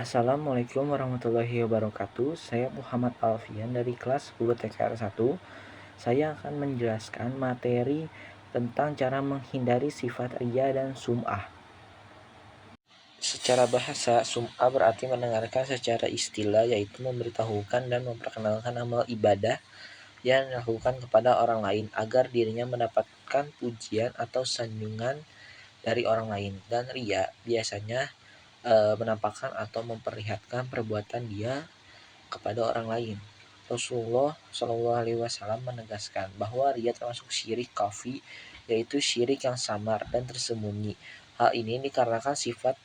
Assalamualaikum warahmatullahi wabarakatuh. Saya Muhammad Alfian dari kelas 10 TKR 1. Saya akan menjelaskan materi tentang cara menghindari sifat riya dan sum'ah. Secara bahasa, sum'ah berarti mendengarkan secara istilah, yaitu memberitahukan dan memperkenalkan amal ibadah yang dilakukan kepada orang lain agar dirinya mendapatkan pujian atau sanjungan dari orang lain. Dan riya biasanya menampakkan atau memperlihatkan perbuatan dia kepada orang lain. Rasulullah Shallallahu Alaihi Wasallam menegaskan bahwa riya termasuk syirik kafi, yaitu syirik yang samar dan tersembunyi. Hal ini dikarenakan sifat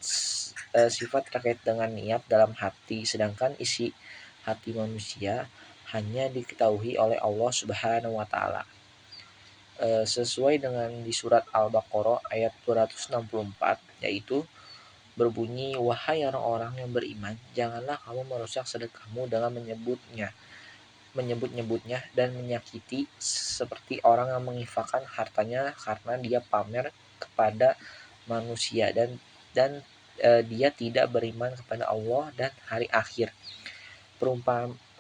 terkait dengan niat dalam hati, sedangkan isi hati manusia hanya diketahui oleh Allah Subhanahu wa taala. Sesuai dengan di surat Al-Baqarah ayat 264, yaitu berbunyi, "Wahai orang-orang yang beriman, janganlah kamu merusak sedekahmu dengan menyebut-nyebutnya dan menyakiti seperti orang yang menginfakkan hartanya karena dia pamer kepada manusia dan dia tidak beriman kepada Allah dan hari akhir."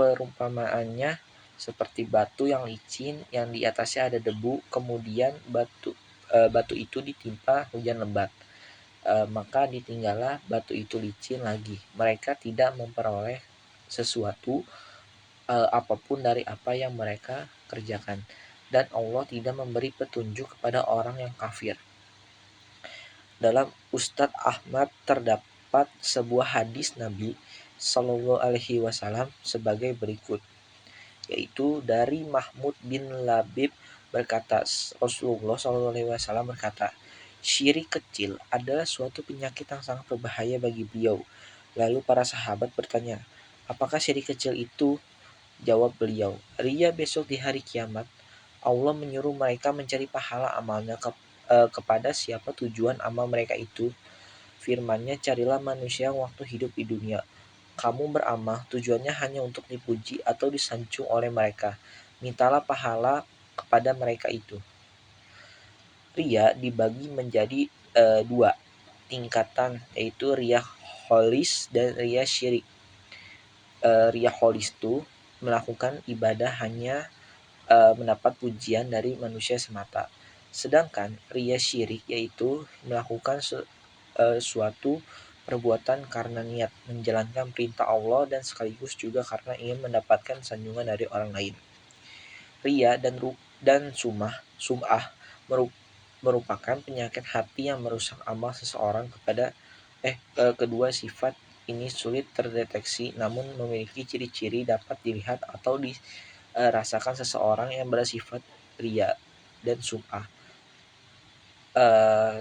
Perumpamaannya seperti batu yang licin yang di atasnya ada debu, kemudian batu itu ditimpa hujan lebat. Maka ditinggallah batu itu licin lagi. Mereka tidak memperoleh sesuatu apapun dari apa yang mereka kerjakan, dan Allah tidak memberi petunjuk kepada orang yang kafir. Dalam Ustadz Ahmad terdapat sebuah hadis Nabi Shallallahu Alaihi Wasallam sebagai berikut, yaitu dari Mahmud bin Labib berkata, Rasulullah Shallallahu Alaihi Wasallam berkata, syirik kecil adalah suatu penyakit yang sangat berbahaya bagi beliau. Lalu para sahabat bertanya, apakah syirik kecil itu? Jawab beliau, riya besok di hari kiamat. Allah menyuruh mereka mencari pahala amalnya kepada siapa tujuan amal mereka itu. Firman-Nya, carilah manusia waktu hidup di dunia. Kamu beramal tujuannya hanya untuk dipuji atau disanjung oleh mereka. Mintalah pahala kepada mereka itu. Riya dibagi menjadi dua tingkatan, yaitu riya kholis dan riya syirik. Riya kholis itu melakukan ibadah hanya mendapat pujian dari manusia semata. Sedangkan riya syirik yaitu melakukan suatu perbuatan karena niat menjalankan perintah Allah dan sekaligus juga karena ingin mendapatkan sanjungan dari orang lain. Riya dan sum'ah merupakan penyakit hati yang merusak amal seseorang. Kedua sifat ini sulit terdeteksi, namun memiliki ciri-ciri dapat dilihat atau dirasakan seseorang yang bersifat riya dan sum'ah.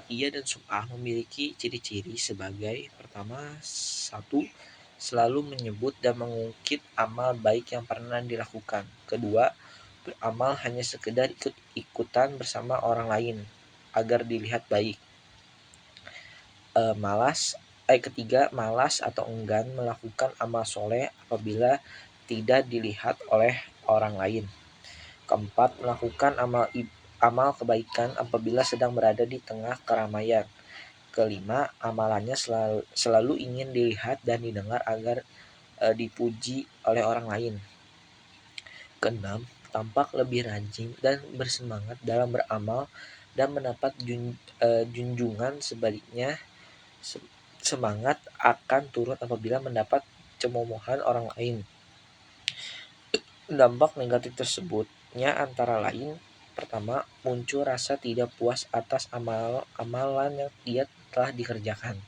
Riya dan sum'ah memiliki ciri-ciri sebagai pertama, satu, selalu menyebut dan mengungkit amal baik yang pernah dilakukan. Kedua, beramal hanya sekedar ikut-ikutan bersama orang lain agar dilihat baik. Ketiga, malas atau enggan melakukan amal soleh apabila tidak dilihat oleh orang lain. Keempat, melakukan amal kebaikan apabila sedang berada di tengah keramaian. Kelima, amalannya selalu ingin dilihat dan didengar agar dipuji oleh orang lain. Keenam, tampak lebih rajin dan bersemangat dalam beramal dan mendapat junjungan. Sebaliknya, semangat akan turun apabila mendapat cemomohan orang lain. Dampak negatif tersebutnya antara lain, pertama, muncul rasa tidak puas atas amalan yang dia telah dikerjakan.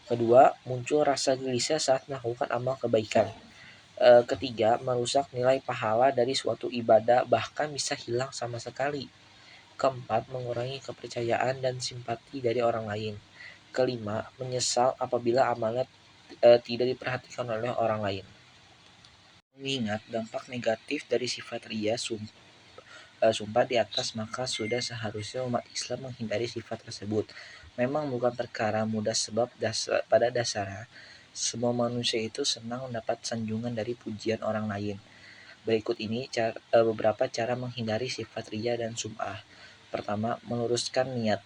Kedua, muncul rasa gelisah saat melakukan amal kebaikan. Ketiga, merusak nilai pahala dari suatu ibadah, bahkan bisa hilang sama sekali. Keempat, mengurangi kepercayaan dan simpati dari orang lain. Kelima, menyesal apabila amalnya tidak diperhatikan oleh orang lain. Mengingat dampak negatif dari sifat riya sumpah di atas, maka sudah seharusnya umat Islam menghindari sifat tersebut. Memang bukan perkara mudah, sebab pada dasarnya semua manusia itu senang mendapat sanjungan dari pujian orang lain. Berikut ini beberapa cara menghindari sifat riya dan sum'ah. Pertama, meluruskan niat.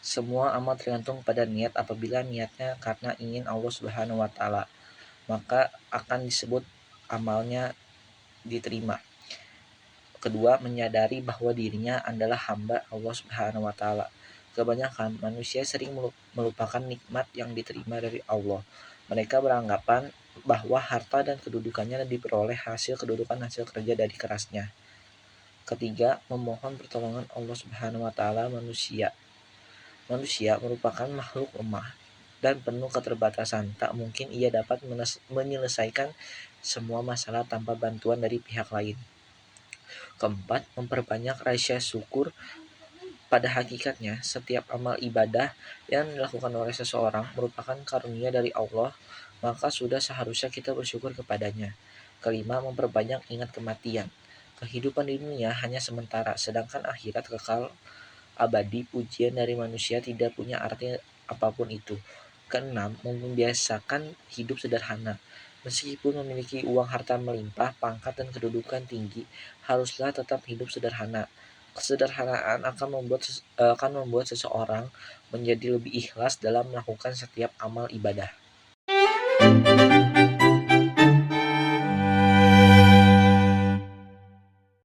Semua amal tergantung pada niat. Apabila niatnya karena ingin Allah Subhanahu wa taala, maka akan disebut amalnya diterima. Kedua, menyadari bahwa dirinya adalah hamba Allah Subhanahu wa taala. Kebanyakan manusia sering melupakan nikmat yang diterima dari Allah. Mereka beranggapan bahwa harta dan kedudukannya diperoleh hasil kerja dari kerasnya. Ketiga, memohon pertolongan Allah Subhanahu wa taala manusia. Manusia merupakan makhluk lemah dan penuh keterbatasan. Tak mungkin ia dapat menyelesaikan semua masalah tanpa bantuan dari pihak lain. Keempat, memperbanyak rasa syukur. Pada hakikatnya, setiap amal ibadah yang dilakukan oleh seseorang merupakan karunia dari Allah, maka sudah seharusnya kita bersyukur kepadanya. Kelima, memperbanyak ingat kematian. Kehidupan di dunia hanya sementara, sedangkan akhirat kekal abadi. Pujian dari manusia tidak punya arti apapun itu. Keenam, membiasakan hidup sederhana. Meskipun memiliki uang harta melimpah, pangkat dan kedudukan tinggi, haruslah tetap hidup sederhana. Kesederhanaan akan membuat seseorang menjadi lebih ikhlas dalam melakukan setiap amal ibadah.